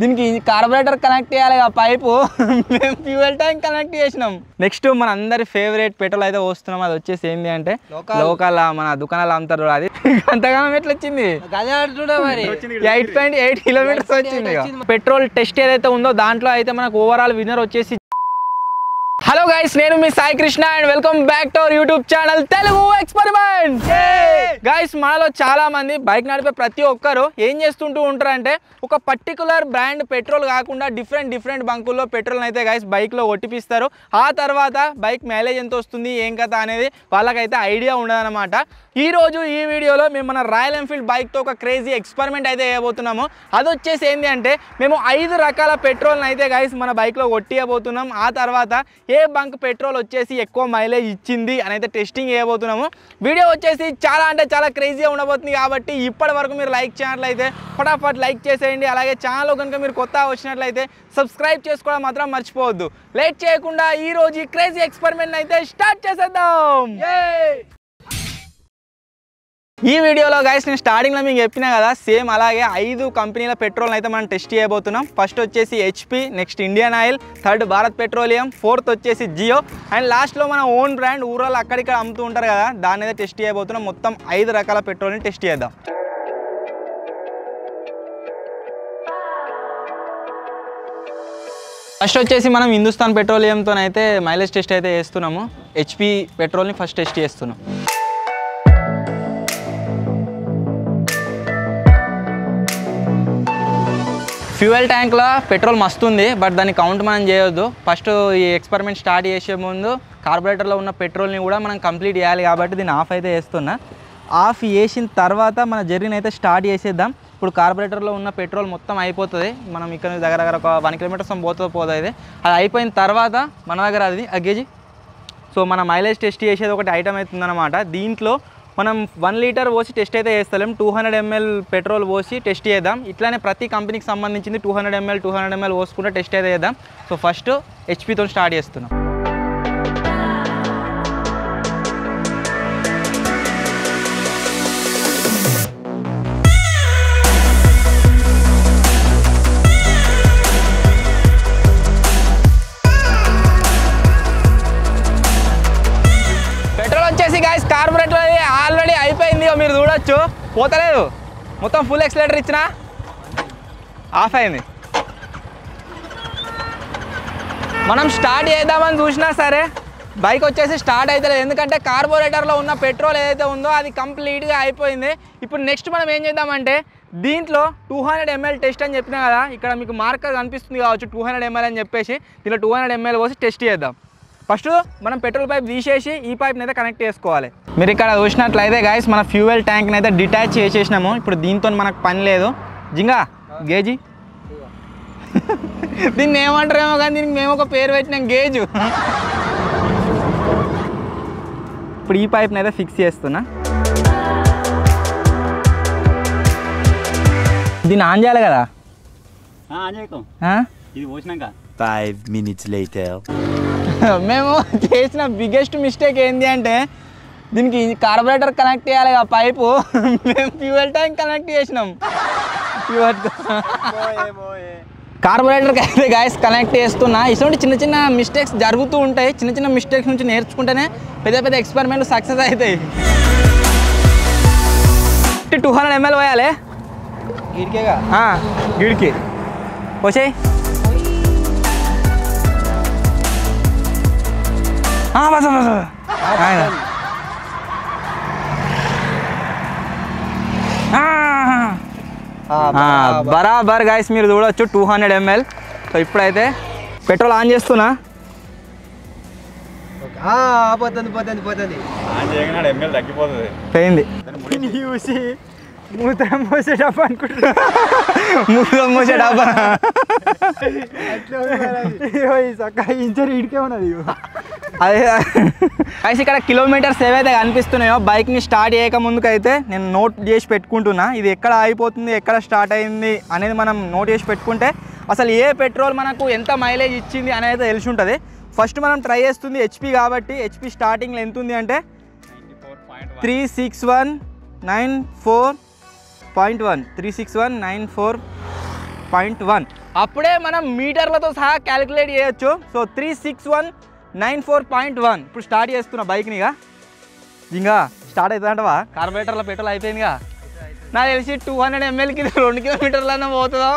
దీనికి carburettor connect చేయాలి pipe మేము ఫ్యూయల్ ట్యాంక్ కనెక్ట్ చేసినాం. నెక్స్ట్ మన అందరి ఫేవరెట్ పెట్రోల్ అయితే వస్తున్నాం. అది వచ్చేసి ఏంటి అంటే లోకల్ మన దుకాణాలు అమ్ముతారు. అది అంతగానం ఎట్లా వచ్చింది 8.8 కిలోమీటర్స్ వచ్చింది. పెట్రోల్ టెస్ట్ ఏదైతే ఉందో దాంట్లో అయితే మనకు ఓవరాల్ విన్నర్ వచ్చేసి హలో గైస్, నేను మీ Sai Krishna and welcome back to our YouTube channel Telugu experiment. Guys, మనలో చాలా మంది బైక్ నడిపే ప్రతి ఒక్కరు ఏం చేస్తుంటూ ఉంటారంటే ఒక పర్టికులర్ బ్రాండ్ పెట్రోల్ కాకుండా డిఫరెంట్ బంకుల్లో పెట్రోల్ అయితే గైస్ బైక్లో ఒట్టిపిస్తారు. ఆ తర్వాత బైక్ మైలేజ్ ఎంత వస్తుంది ఏం కథ అనేది వాళ్ళకైతే ఐడియా ఉండదన్నమాట. ఈరోజు ఈ వీడియోలో మేము మన రాయల్ ఎన్ఫీల్డ్ బైక్తో ఒక క్రేజీ ఎక్స్పెరిమెంట్ అయితే చేయబోతున్నాము. అది వచ్చేసి ఏంటి అంటే మేము 5 రకాల పెట్రోల్ని అయితే గైస్ మన బైక్లో ఒట్టియబోతున్నాం. ఆ తర్వాత ఏ బంక్ పెట్రోల్ వచ్చేసి ఎక్కువ మైలేజ్ ఇచ్చింది అని అయితే టెస్టింగ్ చేయబోతున్నాము. వీడియో వచ్చేసి చాలా అంటే చాలా క్రేజీగా ఉండబోతుంది. కాబట్టి ఇప్పటి వరకు మీరు లైక్ చేసినట్లయితే ఫటాఫట్ లైక్ చేసేయండి. అలాగే ఛానల్ కనుక మీరు కొత్తగా వచ్చినట్లయితే సబ్స్క్రైబ్ చేసుకోవడం మాత్రం మర్చిపోవద్దు. లేట్ చేయకుండా ఈరోజు ఈ క్రేజీ ఎక్స్పెరిమెంట్ అయితే స్టార్ట్ చేసేద్దాం. ఈ వీడియోలో గైస్ నేను స్టార్టింగ్లో మీకు చెప్పినా కదా, సేమ్ అలాగే 5 కంపెనీల పెట్రోల్ అయితే మనం టెస్ట్ చేయబోతున్నాం. ఫస్ట్ వచ్చేసి HP, next Indian oil, third Bharat petroleum, fourth వచ్చేసి జియో అండ్ లాస్ట్లో మన ఓన్ బ్రాండ్ ఊరాలు అక్కడిక్కడ అమ్ముతూ ఉంటారు కదా, దాన్ని అయితే టెస్ట్ చేయబోతున్నాం. మొత్తం 5 రకాల పెట్రోల్ని టెస్ట్ చేద్దాం. ఫస్ట్ వచ్చేసి మనం హిందుస్థాన్ పెట్రోలియంతో అయితే మైలేజ్ టెస్ట్ అయితే చేస్తున్నాము. HP పెట్రోల్ని ఫస్ట్ టెస్ట్ చేస్తున్నాం. ఫ్యూయల్ ట్యాంక్లో పెట్రోల్ మస్తు ఉంది, బట్ దాన్ని కౌంట్ మనం చేయొద్దు. ఫస్ట్ ఈ ఎక్స్పెరిమెంట్ స్టార్ట్ చేసే ముందు కార్బొరేటర్లో ఉన్న పెట్రోల్ని కూడా మనం కంప్లీట్ చేయాలి. కాబట్టి దీన్ని ఆఫ్ అయితే చేస్తున్నా. ఆఫ్ చేసిన తర్వాత మన జర్నీని అయితే స్టార్ట్ చేసేద్దాం. ఇప్పుడు కార్బొరేటర్లో ఉన్న పెట్రోల్ మొత్తం అయిపోతుంది. మనం ఇక్కడ దగ్గర ఒక 1 కిలోమీటర్స్ పోతుంది. అది అయిపోయిన తర్వాత మన దగ్గర అది అగ్గేజీ. సో మన మైలేజ్ టెస్ట్ చేసేది ఒకటి ఐటమ్ అవుతుందన్నమాట. దీంట్లో మనం 1 లీటర్ పోసి టెస్ట్ అయితే చేస్తలేం, 200 ml పెట్రోల్ పోసి టెస్ట్ చేద్దాం. ఇట్లానే ప్రతి కంపెనీకి సంబంధించింది 200 ml పోసుకుంటే టెస్ట్ అయితే చేద్దాం. సో ఫస్ట్ HPతో స్టార్ట్ చేస్తున్నాం. గైస్ కార్బొరేటర్ ఆల్రెడీ అయిపోయింది, మీరు చూడొచ్చు. పోతలేదు, మొత్తం ఫుల్ ఎక్సిలేటర్ ఇచ్చిన ఆఫ్ అయింది. మనం స్టార్ట్ చేద్దామని చూసినా సరే బైక్ వచ్చేసి స్టార్ట్ అవుతలేదు. ఎందుకంటే కార్బొరేటర్లో ఉన్న పెట్రోల్ ఏదైతే ఉందో అది కంప్లీట్గా అయిపోయింది. ఇప్పుడు నెక్స్ట్ మనం ఏం చేద్దామంటే దీంట్లో 200 ml టెస్ట్ అని చెప్పినా కదా, ఇక్కడ మీకు మార్కర్ కనిపిస్తుంది కావచ్చు 200 ml అని చెప్పేసి. దీంట్లో 200 ml పోసి టెస్ట్ చేద్దాం. ఫస్ట్ మనం పెట్రోల్ పైప్ తీసేసి ఈ పైప్ని అయితే కనెక్ట్ చేసుకోవాలి. మీరు ఇక్కడ చూసినట్లయితే గైస్ మన ఫ్యూయల్ ట్యాంక్ని అయితే డిటాచ్ చేసేసినాము. ఇప్పుడు దీంతో మనకు పని లేదు. జింగా గేజీ దీన్ని ఏమంటారేమో కానీ దీనికి మేము ఒక పేరు పెట్టినాం, గేజు. ఇప్పుడు ఈ పైప్ని అయితే ఫిక్స్ చేస్తున్నా. దీన్ని ఆన్ చేయాలి కదా. ఇది పోసినాక 5 minutes later. మేము చేసిన బిగ్గెస్ట్ మిస్టేక్ ఏంటి అంటే దీనికి కార్బొరేటర్ కనెక్ట్ చేయాలి పైపు, మేము ఫ్యూయల్ ట్యాంక్ కనెక్ట్ చేసినాం. కార్బొరేటర్కి అయితే గైస్ కనెక్ట్ చేస్తున్నా. ఇటువంటి చిన్న మిస్టేక్స్ జరుగుతూ ఉంటాయి. చిన్న మిస్టేక్స్ నుంచి నేర్చుకుంటేనే పెద్ద ఎక్స్పెరిమెంట్ సక్సెస్ అవుతాయి. 200 ml పోయాలి గిడికేగా, గిడికి పోసేయి. బస్ బరాబర్ గైస్ మీరు చూడవచ్చు 200 ml. సో ఇప్పుడైతే పెట్రోల్ ఆన్ చేస్తున్నా. పోయింది. మూత్రం పోసే డబ్బా అనుకుంటున్నా. మూత్రం పోసే డబ్బా ఇంచర్ ఇడికే ఉన్నది. అదే అయితే ఇక్కడ కిలోమీటర్స్ ఏవైతే కనిపిస్తున్నాయో బైక్ని స్టార్ట్ చేయక ముందుకైతే నేను నోట్ చేసి పెట్టుకుంటున్నా. ఇది ఎక్కడ అయిపోతుంది ఎక్కడ స్టార్ట్ అయింది అనేది మనం నోట్ చేసి పెట్టుకుంటే అసలు ఏ పెట్రోల్ మనకు ఎంత మైలేజ్ ఇచ్చింది అనేది తెలిసి ఉంటుంది. ఫస్ట్ మనం ట్రై చేస్తుంది HP కాబట్టి HP స్టార్టింగ్లో ఎంత ఉంది అంటే 36194.1 36194 361.1 అప్పుడే మనం మీటర్లతో సహా క్యాలిక్యులేట్ చేయొచ్చు. సో 36194.1 ఇప్పుడు స్టార్ట్ చేస్తున్నా బైక్నిగా. ఇంకా స్టార్ట్ అవుతుందంటవా? కార్బొరేటర్లో పెట్రోల్ అయిపోయిందిగా. నాకు తెలిసి 200 mlకి 2 కిలోమీటర్లన్నా పోతుందో.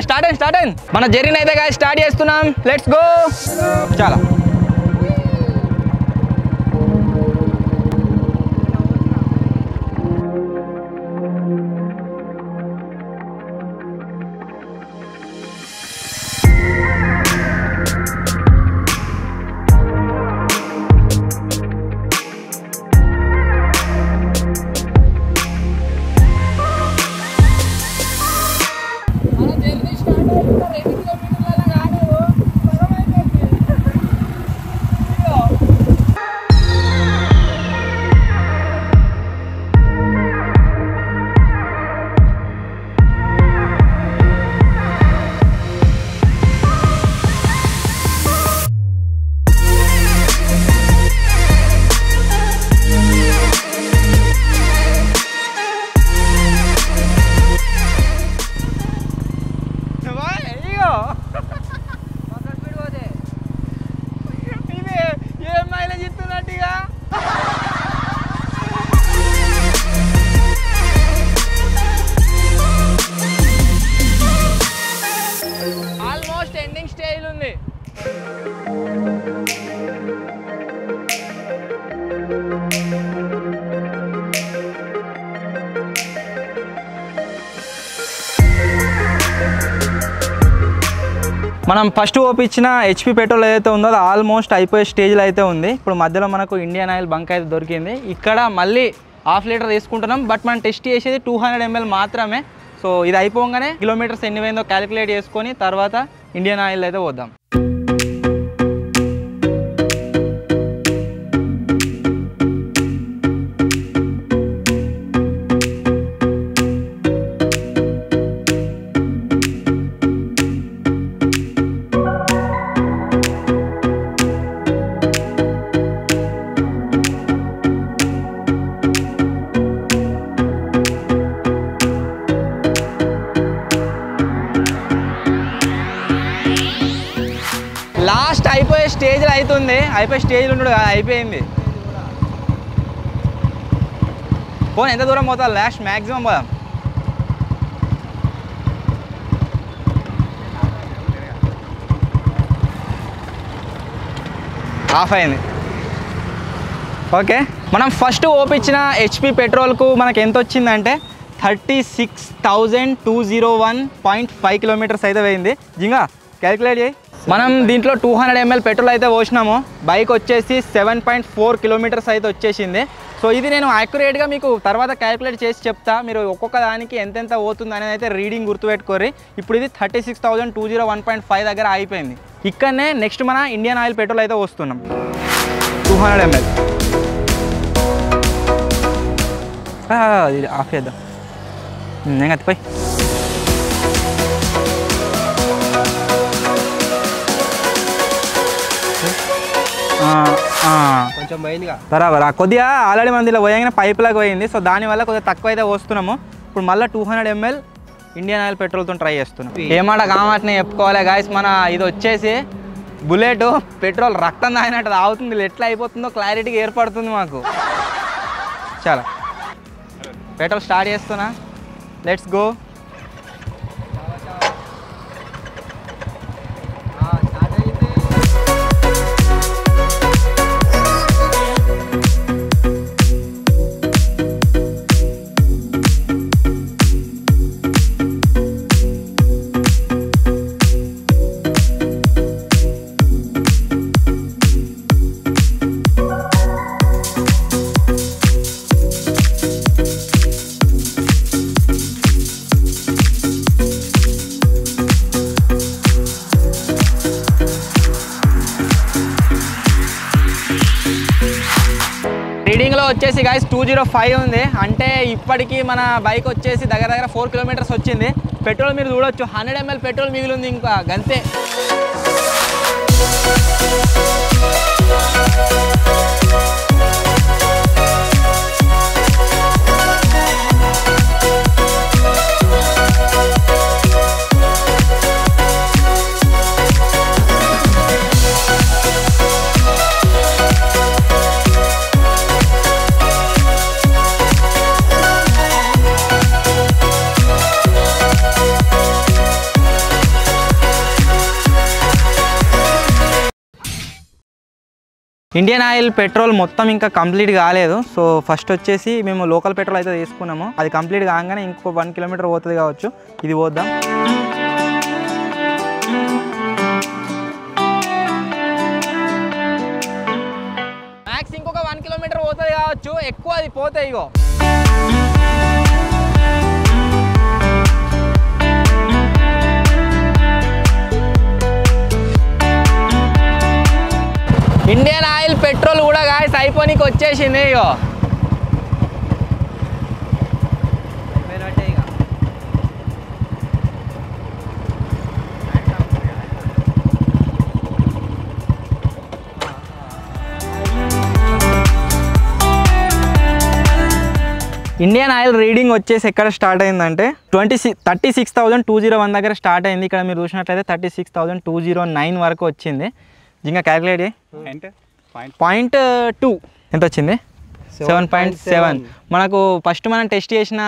స్టార్ట్ అయింది మన జర్నీ అయితే గాయస్ స్టార్ట్ చేస్తున్నాం. Let's go. చాలా ఆల్మోస్ట్ ఎండింగ్ స్టేజ్ ఉంది. మనం ఫస్ట్ ఓపించిన హెచ్పి పెట్రోల్ ఏదైతే ఉందో అది ఆల్మోస్ట్ అయిపోయే స్టేజ్లో అయితే ఉంది. ఇప్పుడు మధ్యలో మనకు ఇండియన్ ఆయిల్ బంక్ అయితే దొరికింది. ఇక్కడ మళ్ళీ ½ లీటర్ తీసుకుంటున్నాం. బట్ మనం టెస్ట్ చేసేది 200 ml మాత్రమే. సో ఇది అయిపోగానే కిలోమీటర్స్ ఎన్ని పోయిందో క్యాలిక్యులేట్ చేసుకొని తర్వాత ఇండియన్ ఆయిల్ అయితే పోద్దాం. లాస్ట్ అయిపోయే స్టేజ్లో అవుతుంది. అయిపోయే స్టేజ్లో ఉండడు కదా, అయిపోయింది. ఫోన్ ఎంత దూరం పోతా? లాస్ట్ మ్యాక్సిమం పోదాం. ఆఫ్ అయింది. ఓకే, మనం ఫస్ట్ ఓపించిన హెచ్పి పెట్రోల్కు మనకు ఎంత వచ్చిందంటే 36,201.5 కిలోమీటర్స్ అయితే పోయింది. జింగా క్యాలిక్యులేట్ చేయి. మనం దీంట్లో 200 ml పెట్రోల్ అయితే పోసినాము. బైక్ వచ్చేసి 7.4 కిలోమీటర్స్ అయితే వచ్చేసింది. సో ఇది నేను యాక్యురేట్గా మీకు తర్వాత క్యాలిక్యులేట్ చేసి చెప్తా. మీరు ఒక్కొక్క దానికి ఎంతెంత పోతుంది అనేది అయితే రీడింగ్ గుర్తుపెట్టుకోర్రి. ఇప్పుడు ఇది 36,201.5 దగ్గర అయిపోయింది. ఇక్కడనే నెక్స్ట్ మన ఇండియన్ ఆయిల్ పెట్రోల్ అయితే వస్తున్నాం 200 ml. ఆఫ్ చేద్దాం. నేను అతిపోయి కొంచెం పోయిందిగా బరాబర్. కొద్దిగా ఆల్రెడీ మందిలో పోయాగానే పైప్లాగా పోయింది. సో దానివల్ల కొద్దిగా తక్కువ అయితే వస్తున్నాము. ఇప్పుడు మళ్ళీ 200 ml ఇండియన్ ఆయిల్ పెట్రోల్తో ట్రై చేస్తున్నాం. ఏమాట కామాటనే చెప్పుకోవాలి గాయస్. మన ఇది వచ్చేసి బుల్లెట్ పెట్రోల్ రక్తం తాగినట్టు తాగుతుంది. ఎట్లా అయిపోతుందో క్లారిటీగా ఏర్పడుతుంది మాకు. చాలా పెట్రోల్ స్టార్ట్ చేస్తున్నా. Let's go. రీడింగ్లో వచ్చేసి గాయస్ 205 ఉంది. అంటే ఇప్పటికీ మన బైక్ వచ్చేసి దగ్గర 4 కిలోమీటర్స్ వచ్చింది. పెట్రోల్ మీరు చూడొచ్చు 100 ml పెట్రోల్ మిగిలింది ఇంకా గంతే. ఇండియన్ ఆయిల్ పెట్రోల్ మొత్తం ఇంకా కంప్లీట్ కాలేదు. సో ఫస్ట్ వచ్చేసి మేము లోకల్ పెట్రోల్ అయితే తీసుకున్నాము. అది కంప్లీట్ కాగానే ఇంకో 1 కిలోమీటర్ పోతుంది కావచ్చు. ఇది పోద్దాం. మ్యాక్స్ ఇంకొక 1 కిలోమీటర్ పోతుంది కావచ్చు, ఎక్కువ అది పోతాయి. ఇగో ఇండియన్ ఆయిల్ పెట్రోల్ కూడా గాయస్ అయిపోనికి వచ్చేసింది. ఇగో ఇండియన్ ఆయిల్ రీడింగ్ వచ్చేసి ఎక్కడ స్టార్ట్ అయిందంటే 36,201 దగ్గర స్టార్ట్ అయింది. ఇక్కడ మీరు చూసినట్లయితే 36,209 వరకు వచ్చింది. ఇంకా క్యాలిక్యులేట్ 0.2 ఎంత వచ్చింది? 7.7. మనకు ఫస్ట్ మనం టెస్ట్ చేసిన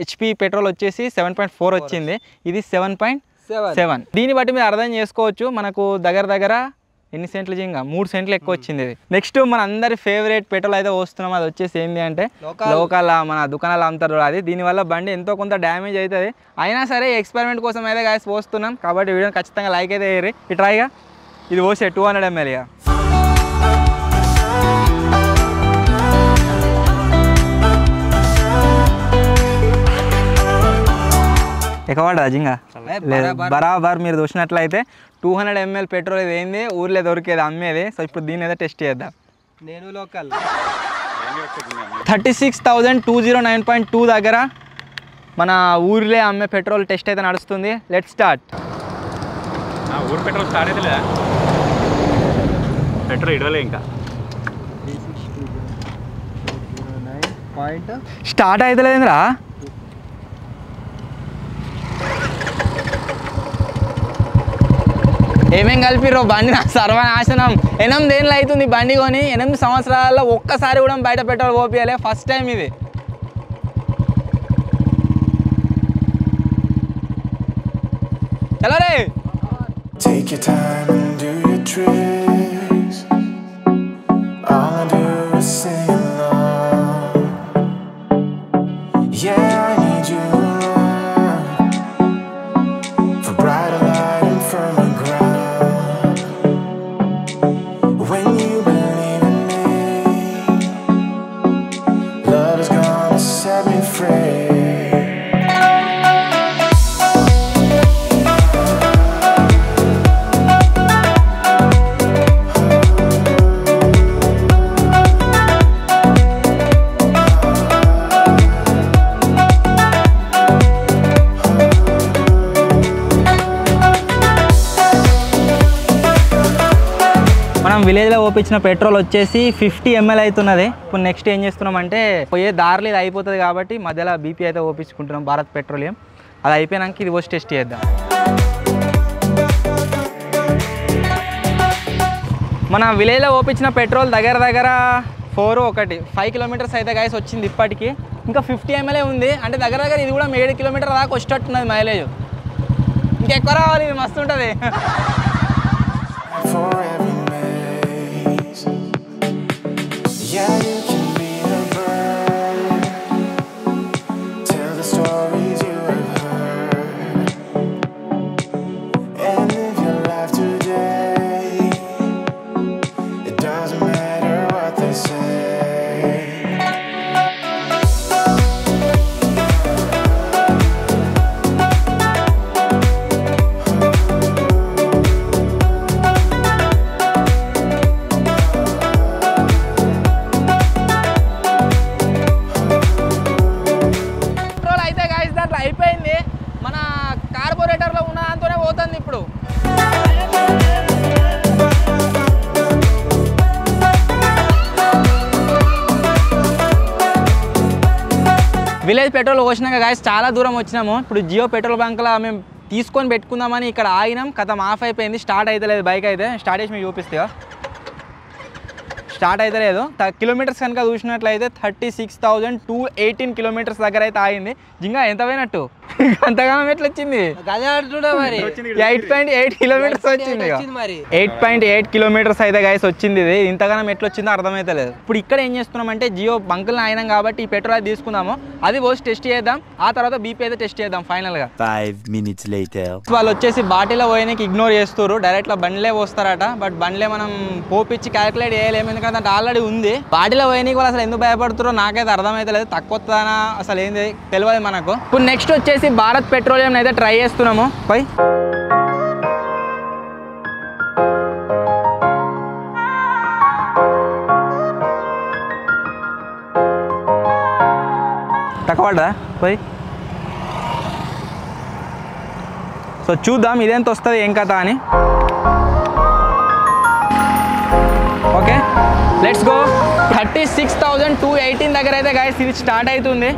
హెచ్పి పెట్రోల్ వచ్చేసి 7.4 వచ్చింది. ఇది 7.7. దీన్ని బట్టి మీరు అర్థం చేసుకోవచ్చు మనకు దగ్గర ఎన్ని సెంట్లు జింగా 3 సెంట్లు ఎక్కువ వచ్చింది. ఇది నెక్స్ట్ మన అందరి ఫేవరెట్ పెట్రోల్ అయితే వస్తున్నాం. అది వచ్చేసి ఏంటి అంటే లోకల్ మన దుకాణాలు అమ్ముతారు. అది దీనివల్ల బండి ఎంతో కొంత డ్యామేజ్ అవుతుంది. అయినా సరే ఎక్స్పెరిమెంట్ కోసం అయితే గాయస్ పోస్తున్నాం కాబట్టి వీడియోని ఖచ్చితంగా లైక్ అయితే వేయరు. ఇట్రాయిగా ఇది పోసే 200 ml. ఎక్కువ పడదా జింగా? బరాబర్ మీరు చూసినట్లయితే 200 ml పెట్రోల్ ఇది ఏంది ఊర్లో దొరికేది అమ్మేది. సో ఇప్పుడు దీన్ని అయితే టెస్ట్ చేద్దాం. నేను లోకల్ 36,209.2 దగ్గర మన ఊర్లే అమ్మే పెట్రోల్ టెస్ట్ అయితే నడుస్తుంది. Let start. ఊరు పెట్రోల్ స్టార్ట్ అయితే లేదా? పెట్రోల్ ఇడవలే ఇంకా స్టార్ట్ అయితే లేదురా. ఏమేం కలిపిర్రో బండి నా సర్వనాశనం. 8 ఏళ్ళు అవుతుంది బండి కొని. 8 సంవత్సరాల్లో ఒక్కసారి కూడా బయట పెట్రోల్ పోపియాలి. ఫస్ట్ టైం ఇది. ఎలా రే? Take your time and do your tricks. All I do is sing along. Yeah, I need you around for brighter light and firmer ground. When you believe in me, love is gonna set me free. మనం విలేజ్లో ఓపించిన petrol వచ్చేసి 50 ml అవుతున్నది. ఇప్పుడు next ఏం చేస్తున్నామంటే పోయే దారిలో ఇది అయిపోతుంది కాబట్టి మధ్యలో బీపీ అయితే ఓపించుకుంటున్నాం భారత్ పెట్రోలియం. అది అయిపోయాక ఇది వచ్చి టెస్ట్ చేద్దాం. మన విలేజ్లో ఓపించిన పెట్రోల్ దగ్గర 5 కిలోమీటర్స్ అయితే గాయస్ వచ్చింది ఇప్పటికి. ఇంకా 50 ml ఉంది. అంటే దగ్గర ఇది కూడా 7 కిలోమీటర్ దాకా వచ్చేటట్టున్నది మైలేజ్. ఇంకెక్కువ రావాలి, ఇది మస్తు ఉంటుంది. Yeah, you can be the bird, tell the stories you have heard, and live your life today. It doesn't matter what they say. అయిపోయింది. మన కార్బొరేటర్లో ఉన్న దాంతోనే పోతుంది ఇప్పుడు. విలేజ్ పెట్రోల్ పోసినాక గాయస్ చాలా దూరం వచ్చినాము. ఇప్పుడు జియో పెట్రోల్ బంక్లో మేము తీసుకొని పెట్టుకుందామని ఇక్కడ ఆగినాం. కథం ఆఫ్ అయిపోయింది. స్టార్ట్ అయితే లేదు బైక్ అయితే. స్టార్ట్ చేసి మీకు చూపిస్తా. స్టార్ట్ అయితే లేదు. కిలోమీటర్స్ కనుక చూసినట్లయితే 36,218 కిలోమీటర్స్ దగ్గర అయితే ఆగింది. జింగా ఎంత పోయినట్టు అంతగానం ఎట్లా వచ్చింది? 8.8 కిలోమీటర్స్ వచ్చింది. 8.8 కిలోమీటర్స్ అయితే గైస్ వచ్చింది. ఇది ఇంతగానం ఎట్లా వచ్చిందో అర్థమైతే లేదు. ఇప్పుడు ఇక్కడ ఏం చేస్తున్నామంటే జియో బంకులు అయినాం కాబట్టి ఈ పెట్రోల్ అయితే తీసుకుందాము, అది పోసి టెస్ట్ చేద్దాం, ఆ తర్వాత బీపీ అయితే టెస్ట్ చేద్దాం ఫైనల్ గా. 5 minutes later. వాళ్ళు వచ్చేసి బాటిలో పోయినకి ఇగ్నోర్ చేస్తారు, డైరెక్ట్ లా బండ్లే పోస్తారట. బట్ బండ్లే మనం పోపిచ్చి క్యాలిక్యులేట్ చేయలేము, ఎందుకంటే అంటే ఆల్రెడీ ఉంది. బాటిలో పోయినకి వాళ్ళు అసలు ఎందుకు భయపడుతారో నాకైతే అర్థమైతే లేదు. తక్కువ అసలు ఏంది తెలియదు మనకు. ఇప్పుడు నెక్స్ట్ వచ్చేసి భారత్ పెట్రోలియం అయితే ట్రై చేస్తున్నాము. పోయి తక్కువ పడ్డా పోయి. సో చూద్దాం ఇదెంత వస్తుంది ఏం కథ అని. Okay let's go. 36,218 దగ్గర అయితే గైస్ ఇది స్టార్ట్ అవుతుంది.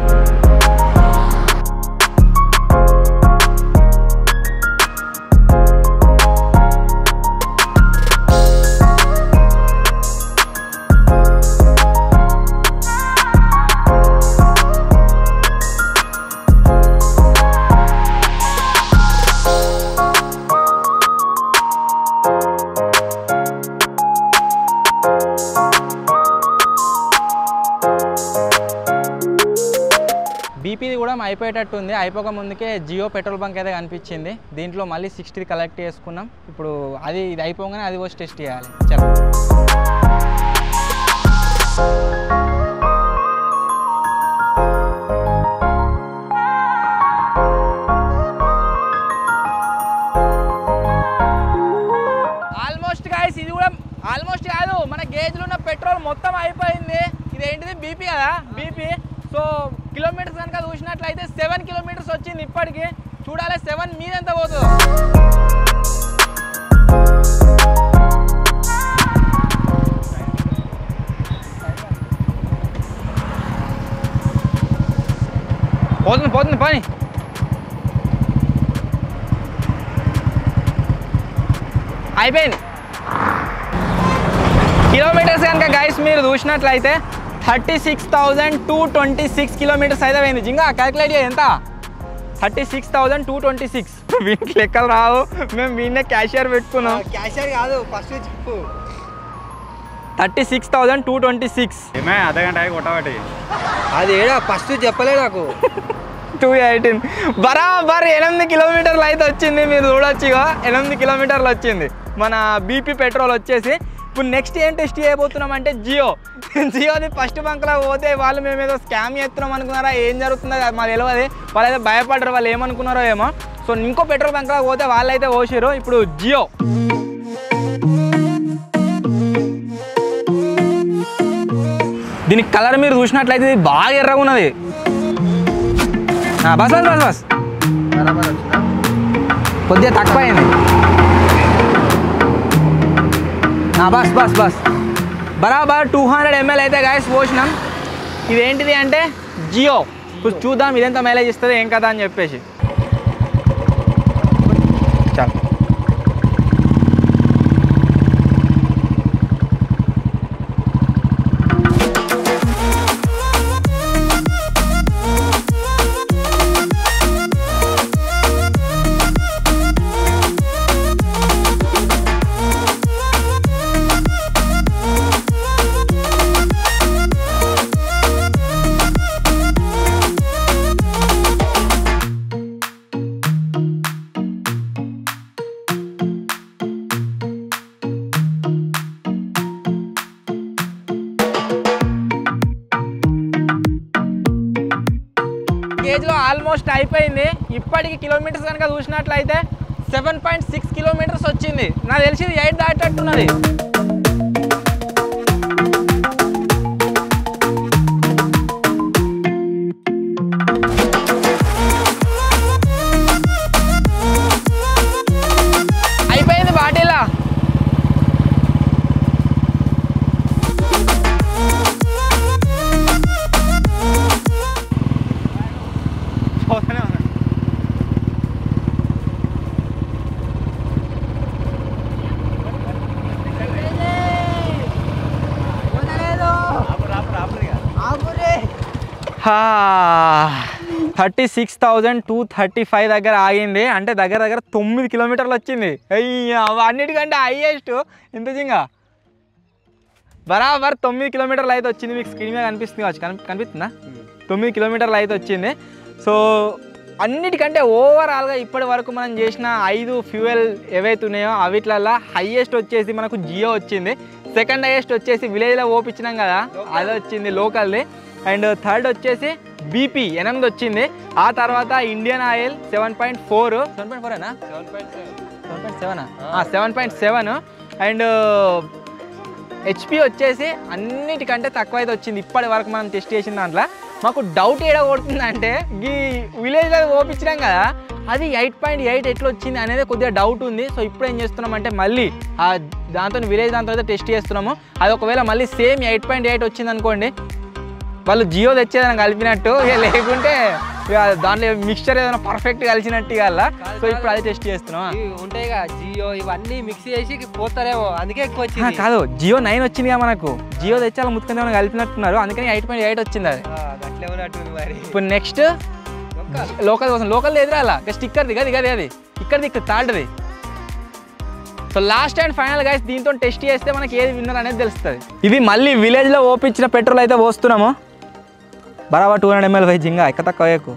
బీపీది కూడా అయిపోయేటట్టు ఉంది. అయిపోక ముందుకే జియో పెట్రోల్ బంక్ అయితే కనిపించింది. దీంట్లో మళ్ళీ 60 కలెక్ట్ చేసుకున్నాం. ఇప్పుడు ఇది అయిపోగానే అది వచ్చి టెస్ట్ చేయాలి. చలో ఆల్మోస్ట్ గాయ్స్ ఇది కూడా ఆల్మోస్ట్ కాదు, మన గేజ్లో ఉన్న పెట్రోల్ మొత్తం అయిపోయింది. ఇదేంటిది బీపీ కదా, బీపీ. సో కిలోమీటర్స్ కనుక చూసినట్లయితే 7 కిలోమీటర్స్ వచ్చింది ఇప్పటికి. చూడాలి 7 మీద ఎంత పోతుందో. పోతుంది పని. అయిపోయింది. కిలోమీటర్స్ కనుక గైస్ మీరు చూసినట్లయితే 36,226 కిలోమీటర్స్ అయితే పోయింది. జింగా క్యాల్కులేట్ ఎంత? 36,226. వీటికి లెక్కలు రావు, మేము వీళ్ళే క్యాషియర్ పెట్టుకున్నాం. క్యాషియర్ కాదు, ఫస్ట్ చెప్పు. 36,226. ఏమే అర్ధగంట కొట్టబట్టి అది ఏడా ఫస్ట్ చెప్పలే నాకు. 218 బరాబర్ 8 కిలోమీటర్లు అయితే వచ్చింది. మీరు చూడొచ్చు ఇక 8 కిలోమీటర్లు వచ్చింది మన బీపీ పెట్రోల్ వచ్చేసి. ఇప్పుడు నెక్స్ట్ ఏం టెస్ట్ చేయబోతున్నాం అంటే జియోది ఫస్ట్ బంక్లో పోతే వాళ్ళు మేము ఏదో స్కామ్ చేస్తున్నాం అనుకున్నారా, ఏం జరుగుతుందో మాకు తెలియదు. వాళ్ళు అయితే భయపడరు, వాళ్ళు ఏమనుకున్నారో ఏమో. సో ఇంకో పెట్రోల్ బంక్లో పోతే వాళ్ళైతే పోసారు. ఇప్పుడు జియో దీనికి కలర్ మీరు చూసినట్లయితే ఇది బాగా ఎర్రగా ఉన్నది. బస్ బస్ బస్ బస్ కొద్దిగా తక్కువ అయింది. బస్ బస్ బస్ బరాబర్ 200 ml అయితే గాయస్ పోసినాం. ఇదేంటిది అంటే జియో. చూద్దాం ఇదెంత మైలేజ్ ఇస్తుంది ఏం కదా అని చెప్పేసి. చాలు గేజ్లో ఆల్మోస్ట్ అయిపోయింది. ఇప్పటికి కిలోమీటర్స్ కనుక చూసినట్లయితే 7.6 కిలోమీటర్స్ వచ్చింది. నాకు తెలిసి 8 దాటట్టున్నది. అయిపోయింది బాటిలా. 36,235 దగ్గర ఆగింది. అంటే దగ్గర 9 కిలోమీటర్లు వచ్చింది. అయ్యా అన్నిటికంటే హైయెస్ట్ ఇంత జింగా బరాబర్ 9 కిలోమీటర్లు అయితే వచ్చింది. మీకు స్క్రీన్ మీద కనిపిస్తుంది కావచ్చు, కనిపిస్తుందా? 9 కిలోమీటర్లు అయితే వచ్చింది. సో అన్నిటికంటే ఓవరాల్గా ఇప్పటి వరకు మనం చేసిన 5 ఫ్యూయల్ ఏవైతే ఉన్నాయో అవిట్లల్లో హైయెస్ట్ వచ్చేసి మనకు జియో వచ్చింది. సెకండ్ హైయెస్ట్ వచ్చేసి విలేజ్లో ఓపించినాం కదా, అది వచ్చింది లోకల్ది. అండ్ థర్డ్ వచ్చేసి బీపీ 8 వచ్చింది. ఆ తర్వాత ఇండియన్ ఆయిల్ 7.4 7.4 7.7 అండ్ హెచ్పి వచ్చేసి అన్నిటికంటే తక్కువ అయితే వచ్చింది ఇప్పటి వరకు మనం టెస్ట్ చేసిన దాంట్లో. మాకు డౌట్ ఏడ కొడుతుందంటే ఈ విలేజ్లో ఓపించినాం కదా, అది 8.8 ఎట్లా వచ్చింది అనేది కొద్దిగా డౌట్ ఉంది. సో ఇప్పుడు ఏం చేస్తున్నామంటే మళ్ళీ దాంతో విలేజ్ దాంతో అయితే టెస్ట్ చేస్తున్నాము. అది ఒకవేళ మళ్ళీ సేమ్ 8.8 వచ్చింది అనుకోండి, వాళ్ళు జియో తెచ్చేదని కలిపినట్టు, లేకుంటే దాంట్లో మిక్స్చర్ ఏదైనా పర్ఫెక్ట్ కలిసినట్టు కదా. సో ఇప్పుడు అది టెస్ట్ చేస్తున్నాం. ఉంటాయి కదా జియో, ఇవన్నీ మిక్స్ చేసి పోతారేమో, అందుకే ఎక్కువ వచ్చింది. కాదు, జియో 9 వచ్చింది కదా మనకు. జియో తెచ్చి అలా ముత్తుకొని ఏమైనా కలిపినట్టున్నారు, అందుకని 8.8 వచ్చింది అది. అట్లే ఉన్నట్టుంది మరి. ఇప్పుడు నెక్స్ట్ లోకల్ కోసం, లోకల్ ఎదురాలా స్టిక్కర్ది కదా, అది ఇక్కడది థర్డ్ది. So last and final guys దీంతో టెస్ట్ చేస్తే మనకి ఏది విన్నర్ అనేది తెలుస్తుంది. ఇది మళ్ళీ విలేజ్లో ఓపించిన పెట్రోల్ అయితే పోస్తున్నాము. బరాబర్ 200 ml జింగా ఎక్క తక్కువ ఎక్కువ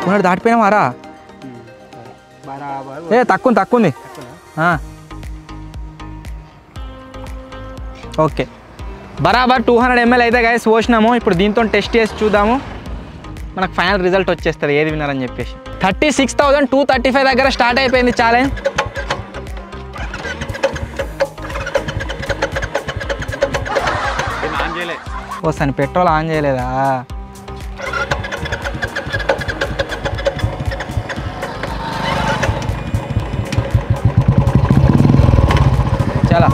200 దాటిపోయినామారా? తక్కువ ఉంది. ఓకే, బరాబర్ 200 ml అయితే గైస్ పోసినాము. ఇప్పుడు దీంతో టెస్ట్ చేసి చూద్దాము, మనకు ఫైనల్ రిజల్ట్ వచ్చేస్తుంది ఏది విన్నర్ అని చెప్పేసి. 36,235 దగ్గర స్టార్ట్ అయిపోయింది ఛాలెంజ్. వస్తాను, పెట్రోల్ ఆన్ చేయలేదా? చాలా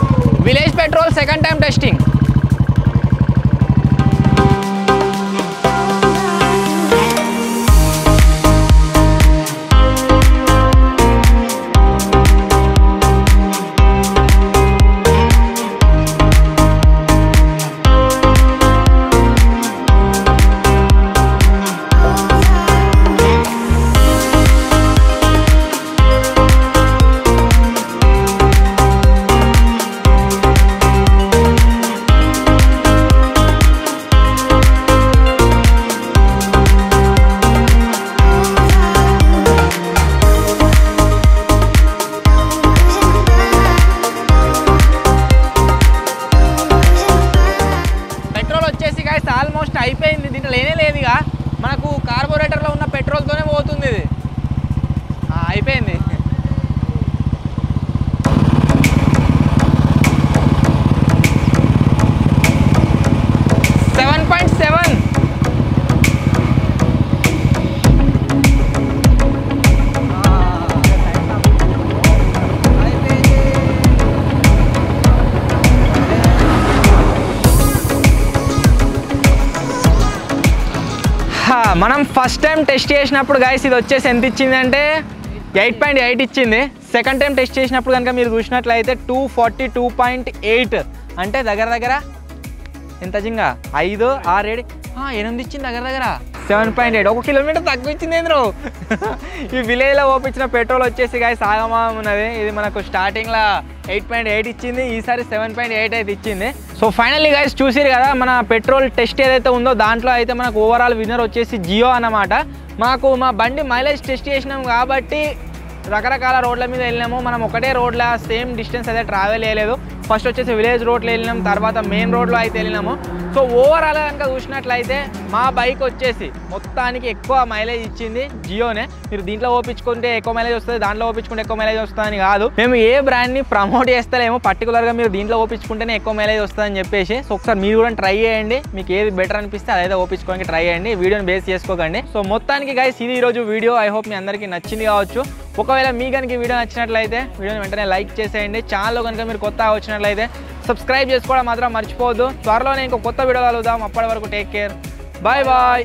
village petrol second time testing. Almost అయిపోయింది, దీంట్లో లేదు ఇక మనకు కార్బోరేటర్లో ఉన్న పెట్రోల్తోనే పోతుంది ఇది. అయిపోయింది. మనం ఫస్ట్ టైం టెస్ట్ చేసినప్పుడు గైస్ ఇది వచ్చేసి ఎంత ఇచ్చిందంటే 8.8 ఇచ్చింది. సెకండ్ టైం టెస్ట్ చేసినప్పుడు కనుక మీరు చూసినట్లయితే 242.8 అంటే దగ్గర ఎంత జింగా 5, 6, 7, 8 ఇచ్చింది దగ్గర 7.8. 1 కిలోమీటర్ తక్కువ ఇచ్చింది ఏంద్రో. ఈ విలేజ్లో ఓపించిన పెట్రోల్ వచ్చేసి గైస్ ఆగమా ఉన్నది. ఇది మనకు స్టార్టింగ్లో 8.8 ఇచ్చింది, ఈసారి 7.8 అయితే ఇచ్చింది. సో ఫైనల్లీ గైస్ చూసిరు కదా, మన పెట్రోల్ టెస్ట్ ఏదైతే ఉందో దాంట్లో అయితే మనకు ఓవరాల్ విన్నర్ వచ్చేసి జియో అన్నమాట. మాకు మా బండి మైలేజ్ టెస్ట్ చేసినాం కాబట్టి రకరకాల రోడ్ల మీద వెళ్ళినాము. మనం ఒకటే రోడ్లో సేమ్ డిస్టెన్స్ అయితే ట్రావెల్ చేయలేదు. ఫస్ట్ వచ్చేసి విలేజ్ రోడ్లో వెళ్ళినాం, తర్వాత మెయిన్ రోడ్లో అయితే వెళ్ళినాము. సో ఓవరాల్ కనుక చూసినట్లయితే మా బైక్ వచ్చేసి మొత్తానికి ఎక్కువ మైలేజ్ ఇచ్చింది జియోనే. మీరు దీంట్లో ఓపించుకుంటే ఎక్కువ మైలేజ్ వస్తుంది, దాంట్లో ఓపించుకుంటే ఎక్కువ మైలేజ్ వస్తుందని కాదు, మేము ఏ బ్రాండ్ని ప్రమోట్ చేస్తలేమో, పర్టికులర్గా మీరు దీంట్లో ఓపించుకుంటేనే ఎక్కువ మైలేజ్ వస్తుందని చెప్పేసి. సో ఒకసారి మీరు కూడా ట్రై చేయండి, మీకు ఏది బెటర్ అనిపిస్తే అదైతే ఓపించుకోవడానికి ట్రై చేయండి, వీడియోని బేస్ చేసుకోకండి. సో మొత్తానికి గైస్ ఇది ఈరోజు వీడియో. ఐ హోప్ మీ అందరికీ నచ్చింది కావచ్చు. ఒకవేళ మీ కనుక వీడియో నచ్చినట్లయితే వీడియోని వెంటనే లైక్ చేసేయండి. ఛానల్లో కనుక మీరు కొత్త వచ్చినట్లయితే సబ్స్క్రైబ్ చేసుకోవడం మాత్రం మర్చిపోవద్దు. త్వరలోనే ఇంకో కొత్త వీడియో కలుద్దాం. అప్పటి వరకు టేక్ కేర్, బాయ్ బాయ్.